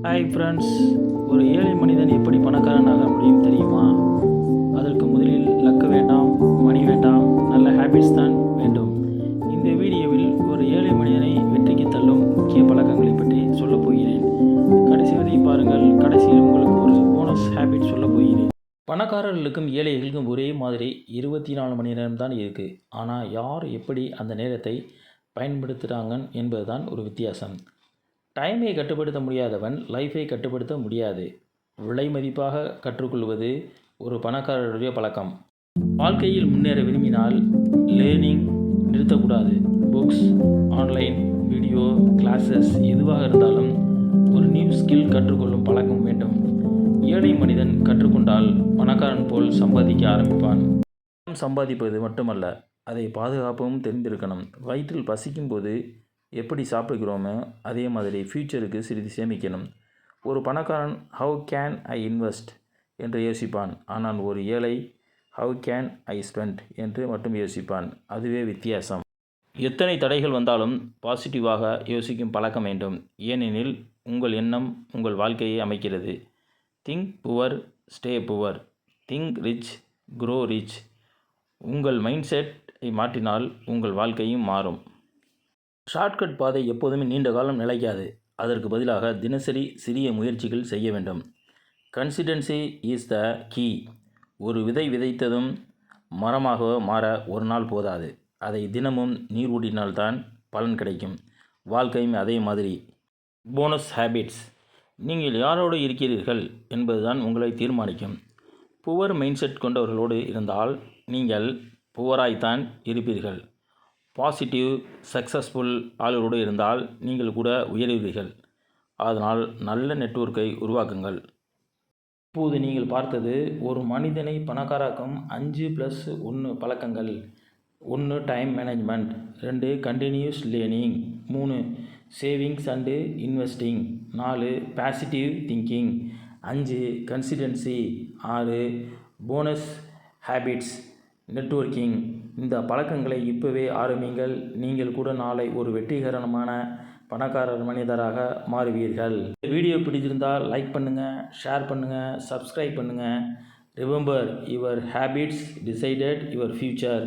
Hi friends, ஒரு ஏழை மனிதன் எப்படி பணக்காரன் ஆக முடியும் தெரியுமா? அதற்கு முதலில் லக்கு வேண்டாம், மணி வேண்டாம், நல்ல ஹேபிட்ஸ் தான் வேண்டும். இந்த வீடியோவில் ஒரு ஏழை மனிதனை வெற்றிக்கு தள்ளும் முக்கிய பழக்கங்களை பற்றி சொல்லப் போகிறேன். கடைசி வரை பாருங்கள். கடைசியில் உங்களுக்கு ஒரு போனஸ் ஹேபிட் சொல்லப் போகிறேன். பணக்காரர்களுக்கும் ஏழைகளுக்கும் ஒரே மாதிரி 24 மணி நேரம் தான் இருக்குது. ஆனால் யார் எப்படி அந்த நேரத்தை பயன்படுத்துகிறாங்க என்பதுதான் ஒரு வித்தியாசம். டைமை கட்டுப்படுத்த முடியாதவன் லைஃபை கட்டுப்படுத்த முடியாது. விலை மதிப்பாக கற்றுக்கொள்வது ஒரு பணக்காரருடைய பழக்கம். வாழ்க்கையில் முன்னேற விரும்பினால் லேர்னிங் நிறுத்தக்கூடாது. புக்ஸ், ஆன்லைன் வீடியோ கிளாஸஸ் எதுவாக இருந்தாலும் ஒரு நியூ ஸ்கில் கற்றுக்கொள்ளும் பழக்கம் வேண்டும். ஏழை மனிதன் கற்றுக்கொண்டால் பணக்காரன் போல் சம்பாதிக்க ஆரம்பிப்பான். சம்பாதிப்பது மட்டுமல்ல, அதை பாதுகாப்பவும் தெரிந்திருக்கணும். வயிற்றில் பசிக்கும் போது எப்படி சாப்பிடுகிறோமோ அதே மாதிரி ஃப்யூச்சருக்கு சிறிது சேமிக்கணும். ஒரு பணக்காரன் ஹவு கேன் ஐ இன்வெஸ்ட் என்று யோசிப்பான். ஆனால் ஒரு ஏழை ஹவு கேன் ஐ ஸ்பெண்ட் என்று மட்டும் யோசிப்பான். அதுவே வித்தியாசம். எத்தனை தடைகள் வந்தாலும் பாசிட்டிவாக யோசிக்கும் பழக்கம் வேண்டும். ஏனெனில் உங்கள் எண்ணம் உங்கள் வாழ்க்கையை அமைக்கிறது. Think poor, stay poor. Think rich, grow rich. உங்கள் மைண்ட் செட்டை மாற்றினால் உங்கள் வாழ்க்கையும் மாறும். ஷார்ட்கட் பாதை எப்போதுமே நீண்ட காலம் நிலைக்காது. அதற்கு பதிலாக தினசரி சிறிய முயற்சிகள் செய்ய வேண்டும். Consistency is the key. ஒரு விதை விதைத்ததும் மரமாக மாற ஒரு நாள் போதாது. அதை தினமும் நீர் ஊட்டினால்தான் பலன் கிடைக்கும். வாழ்க்கையும் அதே மாதிரி. Bonus habits. நீங்கள் யாரோடு இருக்கிறீர்கள் என்பதுதான் உங்களை தீர்மானிக்கும். புவர் மைண்ட் செட் கொண்டவர்களோடு இருந்தால் நீங்கள் புவராய்த்தான் இருப்பீர்கள். பாசிட்டிவ் சக்ஸஸ்ஃபுல் ஆளுகளோடு இருந்தால் நீங்கள் கூட உயர்வீர்கள். அதனால் நல்ல நெட்வொர்க்கை உருவாக்குங்கள். இப்போது நீங்கள் பார்த்தது ஒரு மனிதனை பணக்காராக்கும் 5+1 பழக்கங்கள். 1 time management, 2 continuous learning, 3 savings and investing, 4 positive thinking, 5 consistency, 6 bonus habits, networking. இந்த பழக்கங்களை இப்போவே ஆரம்பிங்கள். நீங்கள் கூட நாளை ஒரு வெற்றிகரமான பணக்காரர் மனிதராக மாறுவீர்கள். இந்த வீடியோ பிடிச்சிருந்தால் லைக் பண்ணுங்கள், ஷேர் பண்ணுங்கள், சப்ஸ்கிரைப் பண்ணுங்கள். Remember, your habits decided your future.